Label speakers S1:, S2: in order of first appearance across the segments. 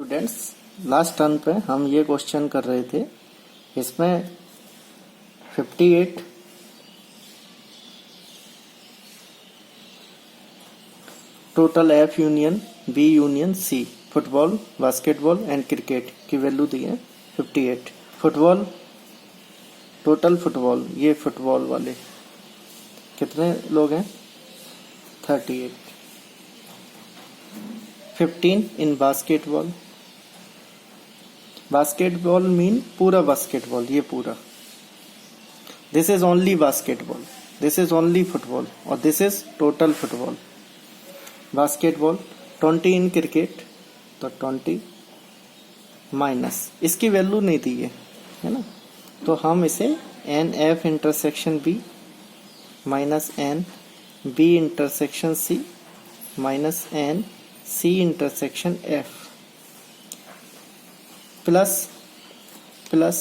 S1: Students, last turn पे हम ये क्वेश्चन कर रहे थे। इसमें 58 total F union B union C football, basketball and cricket की वैल्यू दी है 58। फुटबॉल, टोटल फुटबॉल, ये फुटबॉल वाले कितने लोग हैं? 38। 15 इन बास्केटबॉल। बास्केटबॉल मीन पूरा बास्केटबॉल, ये पूरा। This is only basketball, this is only football और this is total football. Basketball 20 in cricket, तो 20 माइनस इसकी वैल्यू नहीं दी है ना, तो हम इसे n F intersection B minus n B intersection C minus n C intersection F plus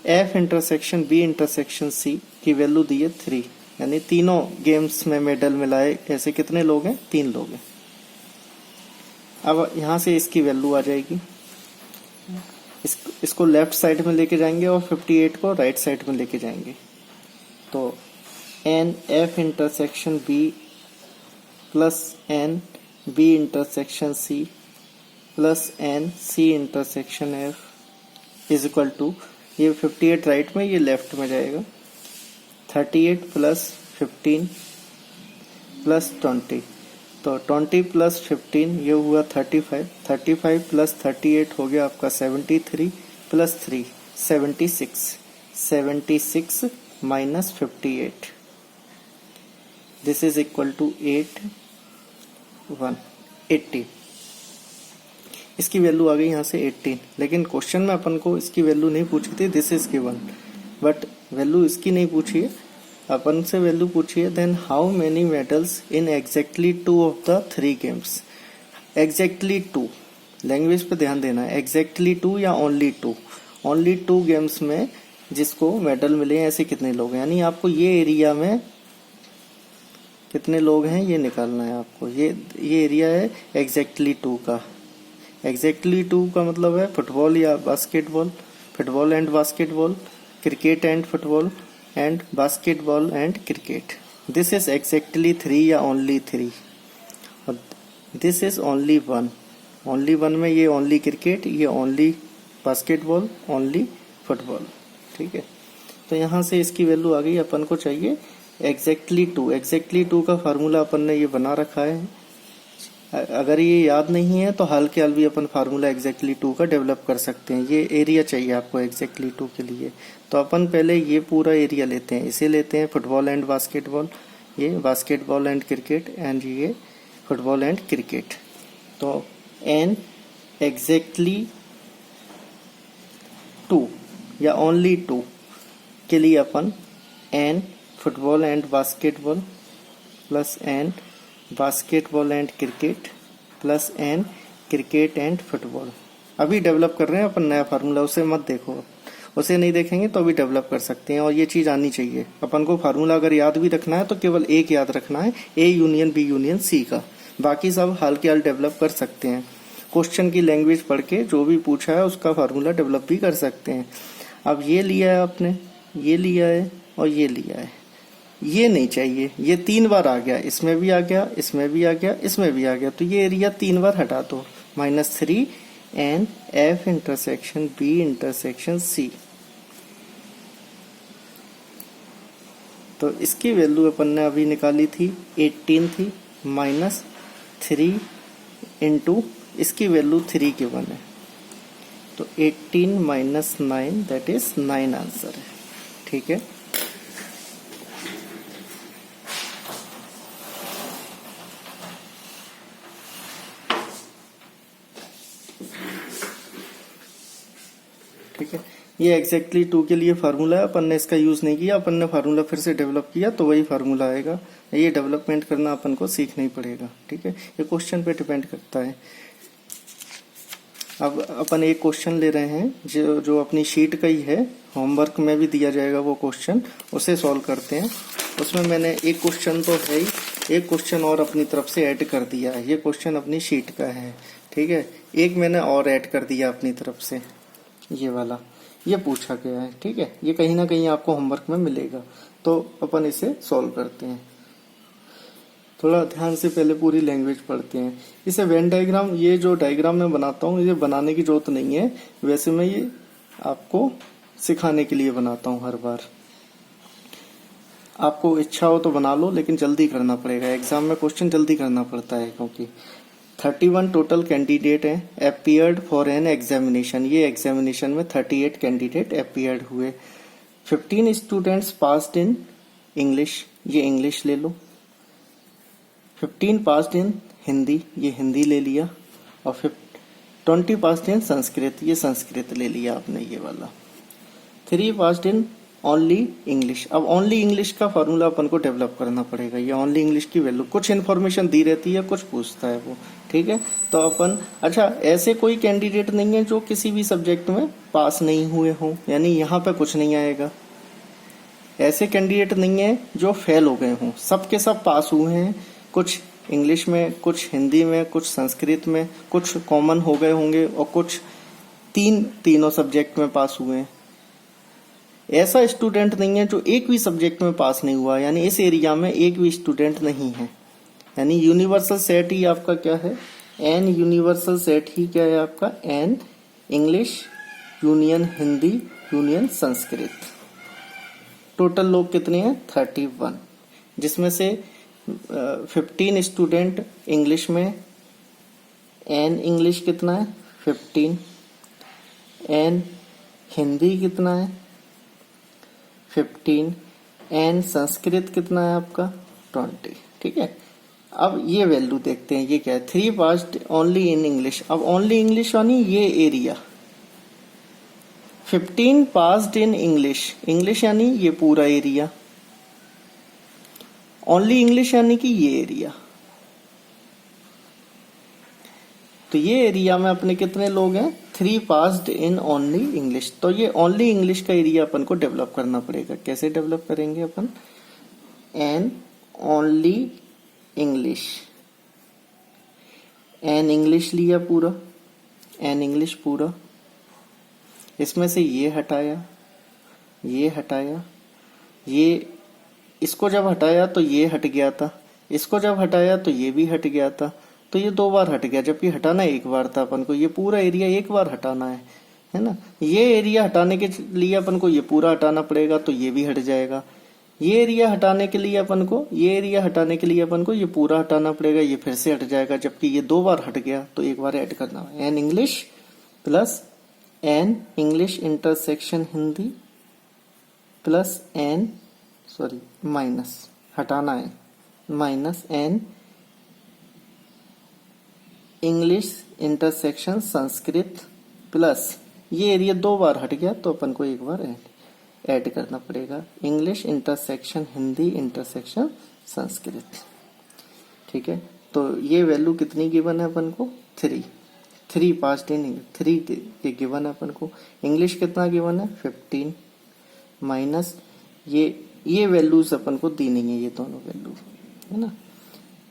S1: F intersection B intersection C की वैल्यू दी है 3, यानी तीनों गेम्स में मेडल मिलाए ऐसे कितने लोग हैं? 3 लोग हैं। अब यहां से इसकी वैल्यू आ जाएगी, इसको लेफ्ट साइड में लेके जाएंगे और 58 को राइट साइड में लेके जाएंगे। तो n F intersection B plus n B intersection C plus n C intersection F is equal to, ये 58 राइट में, ये लेफ्ट में जाएगा, 38 प्लस 15 प्लस 20, तो 20 प्लस 15 ये हुआ 35, 35 प्लस 38 हो गया आपका 73 plus 3 76, 76 minus 58, this is equal to 80। इसकी वैल्यू आ गई यहाँ से 18, लेकिन क्वेश्चन में अपन को इसकी वैल्यू नहीं पूछी थी, this is given, but value इसकी नहीं पूछी है, अपन से वैल्यू पूछी है। Then how many medals in exactly 2 of the 3 गेम्स। एग्जैक्टली 2, लैंग्वेज पे ध्यान देना है, एग्जैक्टली 2 या ओनली 2। ओनली 2 गेम्स में जिसको मेडल मिले हैं ऐसे कितने लोग हैं, यानी आपको ये एरिया में कितने लोग हैं ये निकालना है आपको। ये एरिया है एग्जैक्टली 2 का। एग्जैक्टली 2 का मतलब है फुटबॉल या basketball, football and basketball, cricket and football and basketball and cricket. This is exactly 3 या ओनली 3 और दिस इज ओनली 1। ओनली 1 में ये ओनली क्रिकेट, ये ओनली बास्केटबॉल, ओनली फुटबॉल, ठीक है। तो यहाँ से इसकी वैल्यू आ गई, अपन को चाहिए एग्जैक्टली 2। एग्जैक्टली 2 का फार्मूला अपन ने ये बना रखा है, अगर ये याद नहीं है तो हाल के हाल भी अपन फार्मूला एग्जैक्टली 2 का डेवलप कर सकते हैं। ये एरिया चाहिए आपको एग्जैक्टली 2 के लिए, तो अपन पहले ये पूरा एरिया लेते हैं, इसे लेते हैं फुटबॉल एंड बास्केटबॉल, ये बास्केटबॉल एंड क्रिकेट एंड ये फुटबॉल एंड क्रिकेट। तो एन एग्जैक्टली 2 या ओनली 2 के लिए अपन n football and basketball plus n basketball and cricket plus n cricket and football. अभी डेवलप कर रहे हैं अपन नया फार्मूला, उसे मत देखो, उसे नहीं देखेंगे तो अभी डेवलप कर सकते हैं। और ये चीज आनी चाहिए अपन को, फार्मूला अगर याद भी रखना है तो केवल एक याद रखना है, A union B union C का, बाकी सब हाल के हाल डेवलप कर सकते हैं। क्वेश्चन की लैंग्वेज पढ़ के जो भी पूछा है उसका फार्मूला डेवलप भी कर सकते हैं। अब ये लिया है आपने, ये लिया है और ये लिया है, ये नहीं चाहिए, ये 3 बार आ गया, इसमें भी आ गया, इसमें भी आ गया, इसमें भी आ गया, तो ये एरिया 3 बार हटा दो। -3 n F intersection B intersection C, तो इसकी वैल्यू अपन ने अभी निकाली थी 18 थी, -3 इंटू इसकी वैल्यू 3 की 1 है, तो 18 - 9 दैट इज 9 आंसर है, ठीक है। ठीक है, ये एग्जैक्टली 2 के लिए फार्मूला है, अपन ने इसका यूज नहीं किया, अपन ने फार्मूला फिर से डेवलप किया तो वही फार्मूला आएगा। ये डेवलपमेंट करना अपन को सीखना ही पड़ेगा, ठीक है, ये क्वेश्चन पे डिपेंड करता है। अब अपन एक क्वेश्चन ले रहे हैं जो अपनी शीट का ही है, होमवर्क में भी दिया जाएगा वो क्वेश्चन, उसे सॉल्व करते हैं। उसमें मैंने एक क्वेश्चन तो है ही, एक क्वेश्चन और अपनी तरफ से ऐड कर दिया है, ये क्वेश्चन अपनी शीट का है, ठीक है, एक मैंने और ऐड कर दिया अपनी तरफ से, ये वाला, ये पूछा गया है। ठीक है, ये कहीं ना कहीं आपको होमवर्क में मिलेगा, तो अपन इसे सॉल्व करते हैं। थोड़ा ध्यान से पहले पूरी लैंग्वेज पढ़ते हैं। इसे वेन डायग्राम, ये जो डायग्राम मैं बनाता हूँ ये बनाने की जरूरत नहीं है, वैसे मैं ये आपको सिखाने के लिए बनाता हूँ हर बार। आपको इच्छा हो तो बना लो, लेकिन जल्दी करना पड़ेगा, एग्जाम में क्वेश्चन जल्दी करना पड़ता है, क्योंकि 31 टोटल कैंडिडेट हैं अपीयर्ड फॉर एन एग्जामिनेशन। ये एग्जामिनेशन में 38 कैंडिडेट अपीयर्ड हुए। 15 स्टूडेंट्स पास्ड इन इंग्लिश, ये इंग्लिश ले लो। 15 पास्ड इन हिंदी, ये हिंदी ले लिया। और 20 पास्ड इन संस्कृत, ये संस्कृत ले लिया आपने, ये वाला। 3 पास्ड इन ओनली इंग्लिश। अब ओनली इंग्लिश का फॉर्मूला अपन को डेवलप करना पड़ेगा। ये ओनली इंग्लिश की वैल्यू, कुछ इन्फॉर्मेशन दी रहती है, कुछ पूछता है वो। ठीक है, तो अपन, अच्छा ऐसे कोई कैंडिडेट नहीं है जो किसी भी सब्जेक्ट में पास नहीं हुए हों, यानी यहाँ पे कुछ नहीं आएगा। ऐसे कैंडिडेट नहीं है जो फेल हो गए हों, सब के सब पास हुए हैं। कुछ इंग्लिश में, कुछ हिंदी में, कुछ संस्कृत में, कुछ कॉमन हो गए होंगे, और कुछ तीनों सब्जेक्ट में पास हुए हैं। ऐसा स्टूडेंट नहीं है जो एक भी सब्जेक्ट में पास नहीं हुआ, यानी इस एरिया में एक भी स्टूडेंट नहीं है। यानी यूनिवर्सल सेट ही आपका क्या है, एन यूनिवर्सल सेट ही क्या है आपका, an English union Hindi union Sanskrit. Total लोग कितने हैं, 31, जिसमें से 15 स्टूडेंट इंग्लिश में, एन इंग्लिश कितना है 15, एन हिंदी कितना है 15, एन संस्कृत कितना है आपका 20। ठीक है, अब ये वैल्यू देखते हैं, ये क्या है, 3 पास्ड ओनली इन इंग्लिश। अब ओनली इंग्लिश यानी ये area, 15 passed in English, English यानी ये पूरा एरिया, ओनली इंग्लिश यानी कि ये एरिया। तो ये एरिया में अपने कितने लोग हैं, 3 पास्ड इन ओनली इंग्लिश। तो ये ओनली इंग्लिश का एरिया अपन को डेवलप करना पड़ेगा। कैसे डेवलप करेंगे अपन, n only English, n English लिया पूरा, एन इंग्लिश पूरा, इसमें से ये हटाया, ये हटाया, ये इसको जब हटाया तो ये हट गया था, इसको जब हटाया तो ये भी हट गया था, तो ये 2 बार हट गया, जबकि हटाना एक बार था अपन को। ये पूरा एरिया एक बार हटाना है ना। ये एरिया हटाने के लिए अपन को ये पूरा हटाना पड़ेगा, तो ये भी हट जाएगा। ये एरिया हटाने के लिए अपन को, ये एरिया हटाने के लिए अपन को ये पूरा हटाना पड़ेगा, ये फिर से हट जाएगा, जबकि ये 2 बार हट गया, तो एक बार ऐड करना है। N English plus n English intersection Hindi plus n, sorry minus हटाना है, minus n English intersection Sanskrit plus ये एरिया 2 बार हट गया, तो अपन को एक बार ऐड करना पड़ेगा, English intersection Hindi intersection Sanskrit. ठीक है, तो ये वैल्यू कितनी गिवन है अपन को, 3 पास्ट इन 3 ये गिवन है अपन को। इंग्लिश कितना गिवन है 15, माइनस ये वैल्यूज अपन को दी नहीं है, ये दोनों वैल्यू है ना।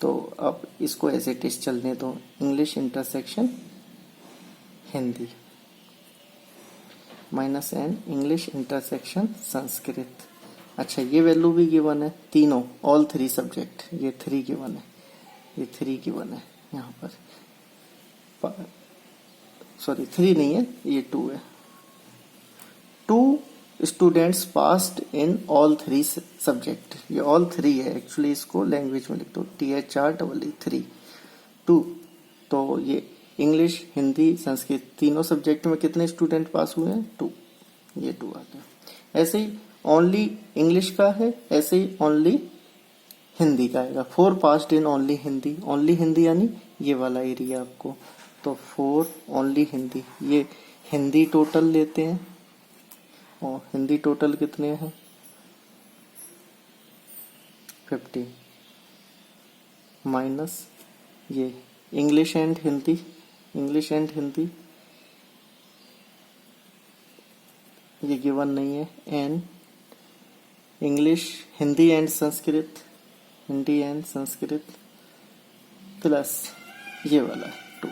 S1: तो अब इसको ऐसे टेस्ट चलने दो, English intersection Hindi minus n English intersection Sanskrit. अच्छा, ये वैल्यू भी गिवन है, तीनों ऑल 3 सब्जेक्ट, ये 3 गिवन है, ये 3 गिवन है यहाँ पर, सॉरी 3 नहीं है, ये 2 है। 2 students passed in all 3 subject, ये ऑल 3 है एक्चुअली, इसको लैंग्वेज में लिख दो THR 2। तो ये इंग्लिश हिंदी संस्कृत तीनों सब्जेक्ट में कितने स्टूडेंट पास हुए हैं 2, ये 2 आ गया। ऐसे ही ओनली इंग्लिश का है, ऐसे ही ओनली हिंदी का आएगा, 4 passed in only Hindi, only Hindi यानी ये वाला एरिया आपको, तो 4 ओनली हिंदी, ये हिंदी टोटल लेते हैं, और हिंदी टोटल कितने हैं 50, माइनस ये English and Hindi, English and Hindi ये गिवन नहीं है, n English Hindi and Sanskrit, Hindi and Sanskrit plus ये वाला 2,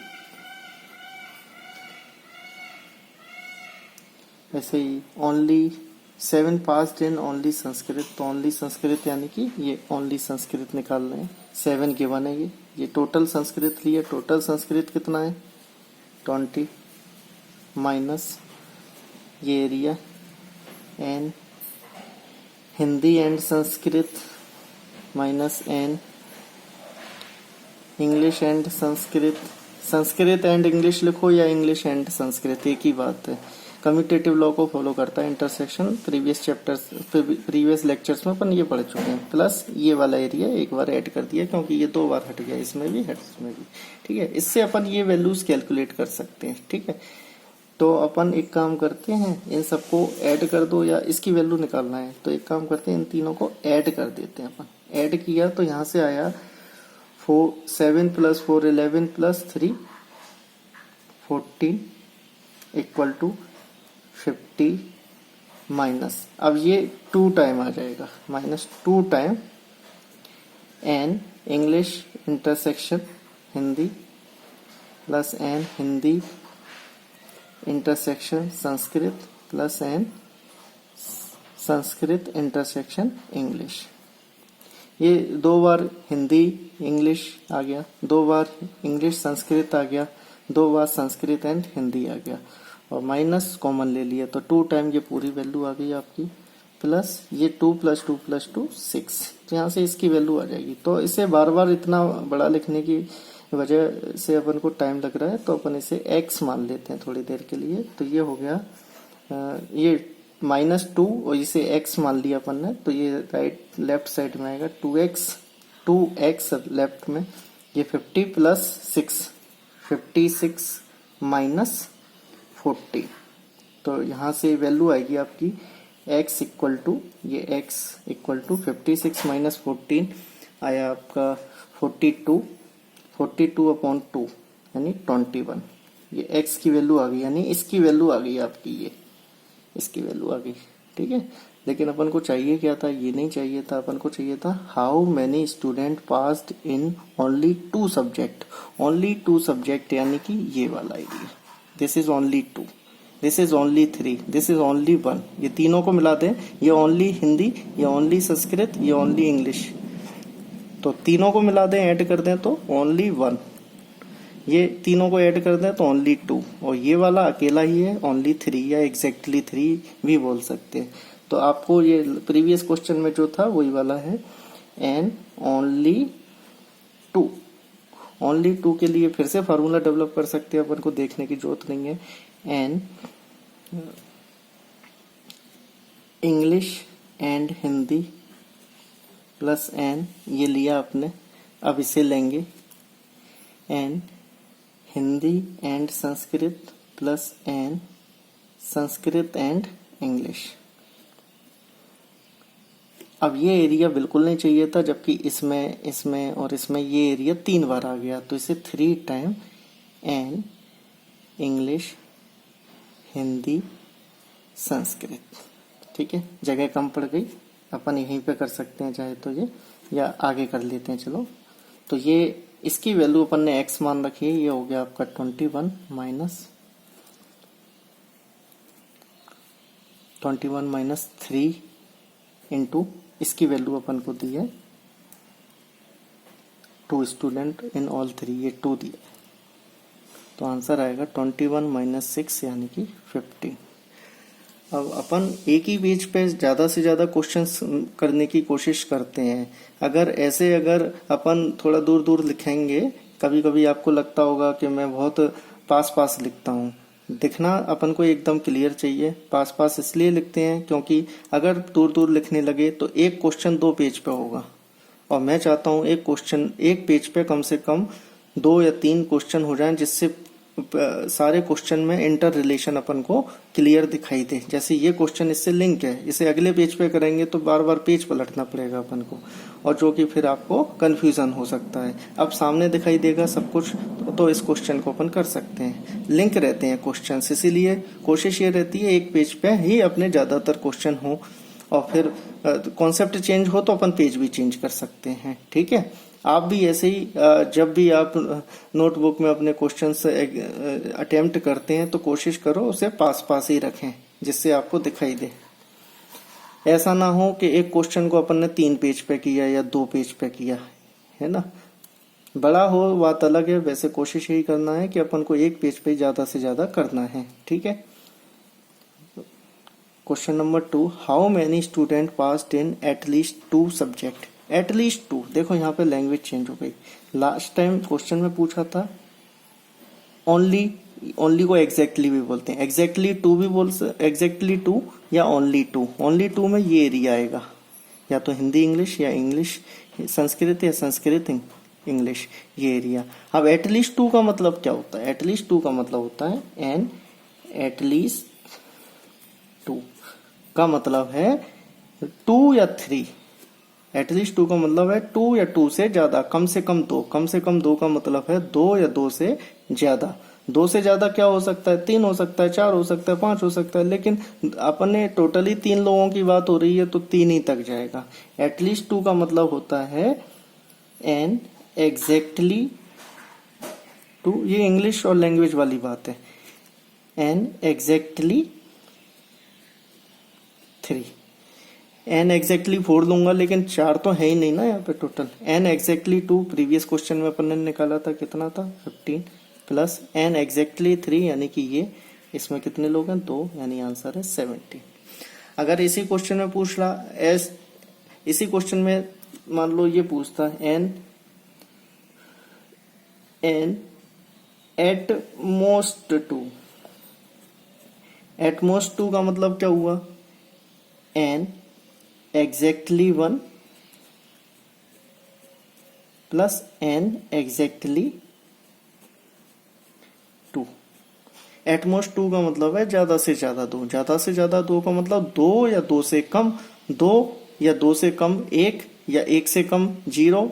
S1: ऐसे ही only 7 past in only Sanskrit, तो ओनली संस्कृत यानी कि ये ओनली संस्कृत निकाल रहे हैं। 7 गिवन है ये टोटल संस्कृत लिया, टोटल संस्कृत कितना है 20 माइनस ये area n Hindi and Sanskrit minus n English and Sanskrit, Sanskrit and English लिखो या इंग्लिश एंड संस्कृत एक ही बात है। कम्यूटेटिव लॉ को फॉलो करता है इंटरसेक्शन, प्रीवियस लेक्चर्स में अपन ये पढ़ चुके हैं। प्लस ये वाला एरिया एक बार ऐड कर दिया क्योंकि ये 2 बार हट गया, इसमें भी हट इसमें भी, ठीक है। इससे अपन ये वैल्यूज कैलकुलेट कर सकते हैं, ठीक है। तो अपन एक काम करते हैं, इन सबको ऐड कर दो या इसकी वैल्यू निकालना है तो एक काम करते हैं, इन तीनों को ऐड कर देते हैं। अपन ऐड किया तो यहाँ से आया 7 + 4 11 + 3 14 = 50 माइनस, अब ये 2 टाइम आ जाएगा, -2 time n English intersection Hindi plus n Hindi intersection Sanskrit plus n Sanskrit intersection English. ये 2 बार हिंदी इंग्लिश आ गया, 2 बार इंग्लिश संस्कृत आ गया, 2 बार संस्कृत एंड हिंदी आ गया और माइनस कॉमन ले लिया तो 2 टाइम ये पूरी वैल्यू आ गई आपकी, प्लस ये 2 + 2 + 2 6, तो यहाँ से इसकी वैल्यू आ जाएगी। तो इसे बार बार इतना बड़ा लिखने की वजह से अपन को टाइम लग रहा है तो अपन इसे x मान लेते हैं थोड़ी देर के लिए। तो ये हो गया ये -2 और इसे x मान लिया अपन ने, तो ये राइट लेफ्ट साइड में आएगा 2x लेफ्ट में, ये 50 + 6 56 माइनस 40, तो यहाँ से वैल्यू आएगी आपकी x = ये x = 56 माइनस 14 आया आपका 42/2 यानी 21, ये x की वैल्यू आ गई, यानी इसकी वैल्यू आ गई आपकी, ये इसकी वैल्यू आ गई, ठीक है। लेकिन अपन को चाहिए क्या था, ये नहीं चाहिए था, अपन को चाहिए था how many student passed in only 2 subject, only 2 subject यानी कि ये वाला area, this is only 2, this is only 3, this is only 1, ये तीनों को मिला दें, ये ओनली हिंदी, ये ओनली संस्कृत, ये ओनली इंग्लिश, तो तीनों को मिला दें ऐड कर दें तो ओनली 1, ये तीनों को ऐड कर दें तो ओनली 2 और ये वाला अकेला ही है ओनली 3 या एग्जैक्टली 3 भी बोल सकते हैं। तो आपको ये प्रीवियस क्वेश्चन में जो था वही वाला है एंड ओनली 2, ओनली 2 के लिए फिर से फार्मूला डेवलप कर सकते हैं, अपन को देखने की जरूरत नहीं है। And English and Hindi plus n, ये लिया आपने, अब इसे लेंगे n Hindi and Sanskrit plus n Sanskrit and English. अब ये एरिया बिल्कुल नहीं चाहिए था, जबकि इसमें और इसमें ये एरिया 3 बार आ गया, तो इसे 3 time n English Hindi Sanskrit, ठीक है। जगह कम पड़ गई, अपन यहीं पे कर सकते हैं चाहे तो ये, या आगे कर लेते हैं चलो। तो ये इसकी वैल्यू अपन ने x मान रखी है, ये हो गया आपका 21 माइनस 3 इंटू इसकी वैल्यू अपन को दी है 2 स्टूडेंट इन ऑल 3, ये 2 दिया, तो आंसर आएगा 21 - 6 यानी कि 15। अब अपन एक ही पेज पे ज्यादा से ज्यादा क्वेश्चंस करने की कोशिश करते हैं। अगर अपन थोड़ा दूर दूर लिखेंगे, कभी कभी आपको लगता होगा कि मैं बहुत पास लिखता हूँ, दिखना अपन को एकदम क्लियर चाहिए। पास इसलिए लिखते हैं क्योंकि अगर दूर दूर लिखने लगे तो एक क्वेश्चन 2 पेज पे होगा, और मैं चाहता हूँ एक क्वेश्चन एक पेज पे कम से कम 2 या 3 क्वेश्चन हो जाएं, जिससे सारे क्वेश्चन में इंटर रिलेशन अपन को क्लियर दिखाई दे। जैसे ये क्वेश्चन इससे लिंक है, इसे अगले पेज पे करेंगे तो बार बार पेज पलटना पड़ेगा अपन को, और जो कि फिर आपको कंफ्यूजन हो सकता है। अब सामने दिखाई देगा सब कुछ तो इस क्वेश्चन को अपन कर सकते हैं। लिंक रहते हैं क्वेश्चन, इसीलिए कोशिश ये रहती है एक पेज पे ही अपने ज्यादातर क्वेश्चन हो, और फिर कॉन्सेप्ट चेंज हो तो अपन पेज भी चेंज कर सकते हैं, ठीक है। आप भी ऐसे ही जब भी आप नोटबुक में अपने क्वेश्चंस अटेम्प्ट करते हैं तो कोशिश करो उसे पास ही रखें, जिससे आपको दिखाई दे। ऐसा ना हो कि एक क्वेश्चन को अपन ने 3 पेज पे किया या 2 पेज पे किया, है ना। बड़ा हो बात अलग है, वैसे कोशिश यही करना है कि अपन को 1 पेज पे ज्यादा से ज्यादा करना है, ठीक है। Question number 2, how many student passed in at least 2 subject. At least 2, देखो यहाँ पे लैंग्वेज चेंज हो गई। लास्ट टाइम क्वेश्चन में पूछा था ओनली, ओनली को एग्जैक्टली भी बोलते हैं, एग्जैक्टली 2 भी बोल, एग्जैक्टली 2 या ओनली 2। ओनली 2 में ये एरिया आएगा, या तो हिंदी इंग्लिश या इंग्लिश संस्कृत या संस्कृत इंग्लिश, ये एरिया। अब एटलीस्ट 2 का मतलब क्या होता है? एटलीस्ट 2 का मतलब होता है एन एटलीस्ट 2 का मतलब है 2 या 3। एटलीस्ट 2 का मतलब है 2 या 2 से ज्यादा, कम से कम 2। कम से कम 2 का मतलब है 2 या 2 से ज्यादा। 2 से ज्यादा क्या हो सकता है? 3 हो सकता है, 4 हो सकता है, 5 हो सकता है, लेकिन अपने टोटली 3 लोगों की बात हो रही है तो 3 ही तक जाएगा। एटलीस्ट 2 का मतलब होता है एन एग्जैक्टली 2, ये इंग्लिश और लैंग्वेज वाली बात है। एन एग्जैक्टली 3, एन एग्जैक्टली 4 लूंगा, लेकिन 4 तो है ही नहीं ना यहाँ पे total. N exactly 2 previous question में अपन ने निकाला था, कितना था? 15 प्लस एन एग्जैक्टली 3, यानी कि ये, इसमें कितने लोग हैं? 2, यानी आंसर है 17। अगर इसी क्वेश्चन में पूछ रहा इसी क्वेश्चन में मान लो ये पूछता n at most 2, at most 2 का मतलब क्या हुआ? N exactly 1 plus n exactly 2। At most 2 का मतलब है ज्यादा से ज्यादा 2। ज्यादा से ज्यादा 2 का मतलब 2 या 2 से कम, 2 या 2 से कम 1 या 1 से कम 0।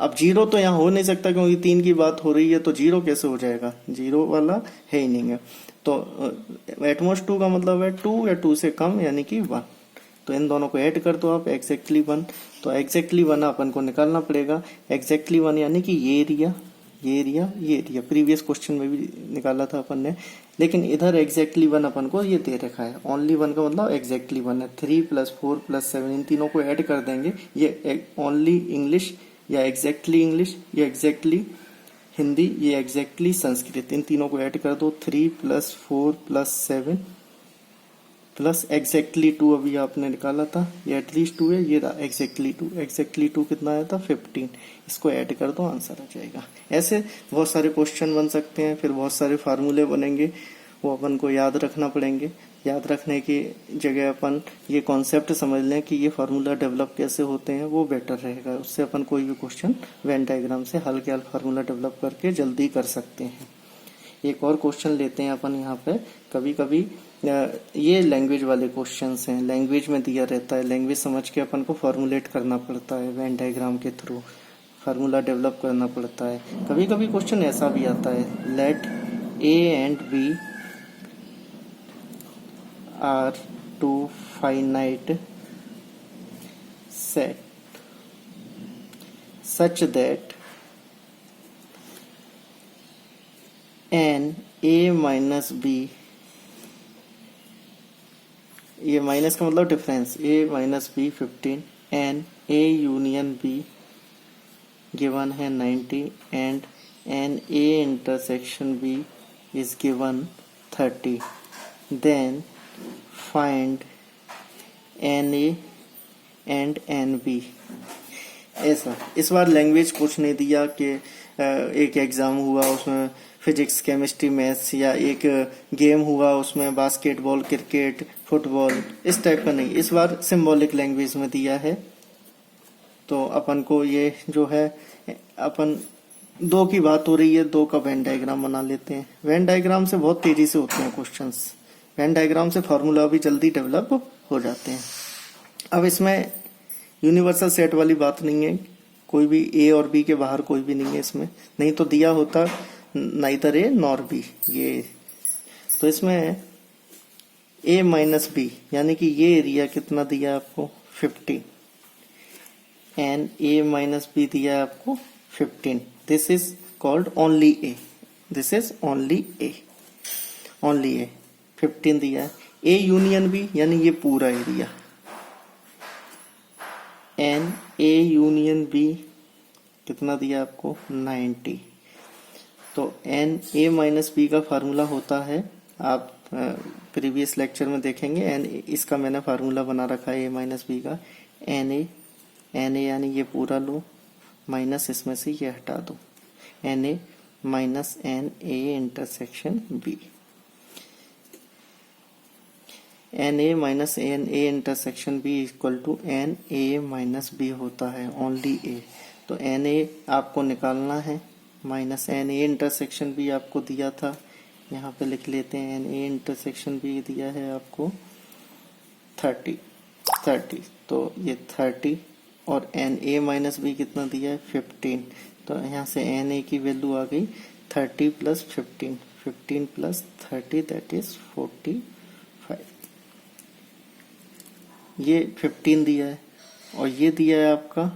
S1: अब 0 तो यहाँ हो नहीं सकता क्योंकि 3 की बात हो रही है, तो 0 कैसे हो जाएगा? 0 वाला है ही नहीं है। तो एटमोस्ट 2 का मतलब है 2 या 2 से कम, यानी कि 1। तो इन दोनों को ऐड कर दो आप, एग्जैक्टली 1। तो एग्जैक्टली 1 अपन को निकालना पड़ेगा। एग्जैक्टली 1 यानी कि ये एरिया, ये एरिया, ये एरिया। प्रीवियस क्वेश्चन में भी निकाला था अपन ने, लेकिन इधर एग्जैक्टली 1 अपन को ये दे रखा है। ओनली 1 का मतलब एग्जैक्टली 1 है। 3 + 4 + 7, इन तीनों को ऐड कर देंगे। ये ओनली इंग्लिश या एग्जैक्टली इंग्लिश या एग्जैक्टली हिंदी, ये एग्जैक्टली संस्कृत, इन तीनों को ऐड कर दो। 3 + 4 + 7 प्लस एग्जैक्टली 2 अभी आपने निकाला था, ये एटलीस्ट 2 है, ये रहा एग्जैक्टली 2। एग्जैक्टली 2 कितना आया था? 15। इसको ऐड कर दो, आंसर आ जाएगा। ऐसे बहुत सारे क्वेश्चन बन सकते हैं, फिर बहुत सारे फार्मूले बनेंगे, वो अपन को याद रखना पड़ेंगे। याद रखने की जगह अपन ये कॉन्सेप्ट समझ लें कि ये फार्मूला डेवलप कैसे होते हैं, वो बेटर रहेगा। उससे अपन कोई भी क्वेश्चन वेन डायग्राम से हल्के हल्के फार्मूला डेवलप करके जल्दी कर सकते हैं। एक और क्वेश्चन लेते हैं अपन यहाँ पे। कभी कभी ये लैंग्वेज वाले क्वेश्चंस हैं, लैंग्वेज में दिया रहता है, लैंग्वेज समझ के अपन को फॉर्मुलेट करना पड़ता है, वेन डायग्राम के थ्रू फार्मूला डेवलप करना पड़ता है। कभी कभी क्वेश्चन ऐसा भी आता है, let A and B are 2 finite set such that n A minus B, ये माइनस का मतलब difference, a minus B 15 and a union b given है 90 and n a intersection b is given 30, then find n A and n B. ऐसा इस बार language कुछ नहीं दिया कि एक एग्जाम हुआ उसमें फिजिक्स केमिस्ट्री मैथ्स, या एक गेम हुआ उसमें बास्केटबॉल क्रिकेट फुटबॉल, इस टाइप का नहीं। इस बार सिंबॉलिक लैंग्वेज में दिया है। तो अपन को ये जो है, अपन 2 की बात हो रही है, 2 का वेन डायग्राम बना लेते हैं। वेन डायग्राम से बहुत तेजी से होते हैं क्वेश्चंस, वेन डायग्राम से फॉर्मूला भी जल्दी डेवलप हो जाते हैं। अब इसमें यूनिवर्सल सेट वाली बात नहीं है, कोई भी ए और बी के बाहर कोई भी नहीं है इसमें, नहीं तो दिया होता नाइदर ए नॉर बी ये। तो इसमें ए माइनस बी, यानी कि ये एरिया कितना दिया आपको? 50 एंड ए माइनस बी दिया आपको 15। This is called only A, this is only A, only A 15 दिया है। ए यूनियन बी यानी ये पूरा area, n A union B कितना दिया आपको 90। तो एन ए माइनस बी का फार्मूला होता है, आप प्रीवियस लेक्चर में देखेंगे, एन इसका मैंने फार्मूला बना रखा है ए माइनस बी का, एन ए यानी ये पूरा लो माइनस इसमें से ये हटा दो, n A minus n A intersection B, n A minus n A intersection B equal to n A minus B होता है, ओनली ए। तो एन ए आपको निकालना है, minus n A intersection B आपको दिया था, यहाँ पे लिख लेते हैं, एन ए इंटरसेक्शन बी दिया है आपको 30, तो ये 30 और एन ए माइनस बी कितना दिया है 15। तो यहाँ से एन ए की वैल्यू आ गई 30 प्लस 15 प्लस 30 दैट इज 45। ये 15 दिया है और ये दिया है आपका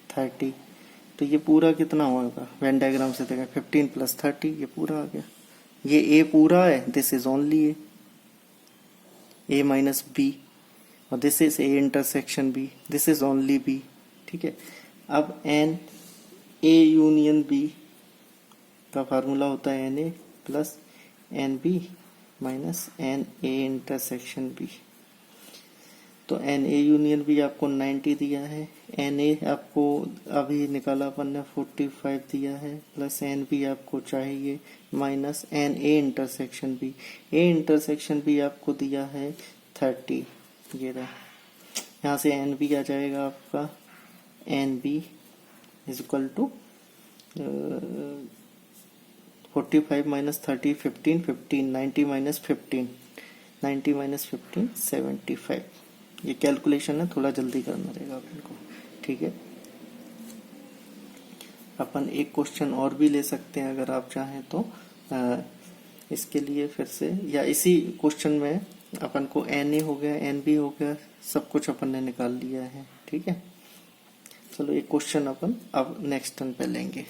S1: 30, तो ये पूरा कितना होगा वेन डायग्राम से देखा 15 प्लस 30, ये पूरा आ गया। ये ए पूरा है, this is only A minus B, और this is A intersection B, this is only B. ठीक है, अब एन ए यूनियन बी का फार्मूला होता है n A plus n B minus n A intersection B. तो एन ए यूनियन बी आपको 90 दिया है, एन ए आपको अभी निकाला अपन ने 45 दिया है, प्लस एन बी आपको चाहिए minus n A intersection B, A intersection B आपको दिया है 30, ये रहा। यहाँ से एन बी आ जाएगा आपका, n B is equal to 45 minus 30 15, 90 minus 15 75। ये कैलकुलेशन है, थोड़ा जल्दी करना रहेगा अपन को। ठीक है, अपन एक क्वेश्चन और भी ले सकते हैं अगर आप चाहें तो, इसके लिए फिर से, या इसी क्वेश्चन में अपन को एन ए हो गया, एन बी हो गया, सब कुछ अपन ने निकाल लिया है। ठीक है, चलो एक क्वेश्चन अपन अब नेक्स्ट टर्न पे लेंगे।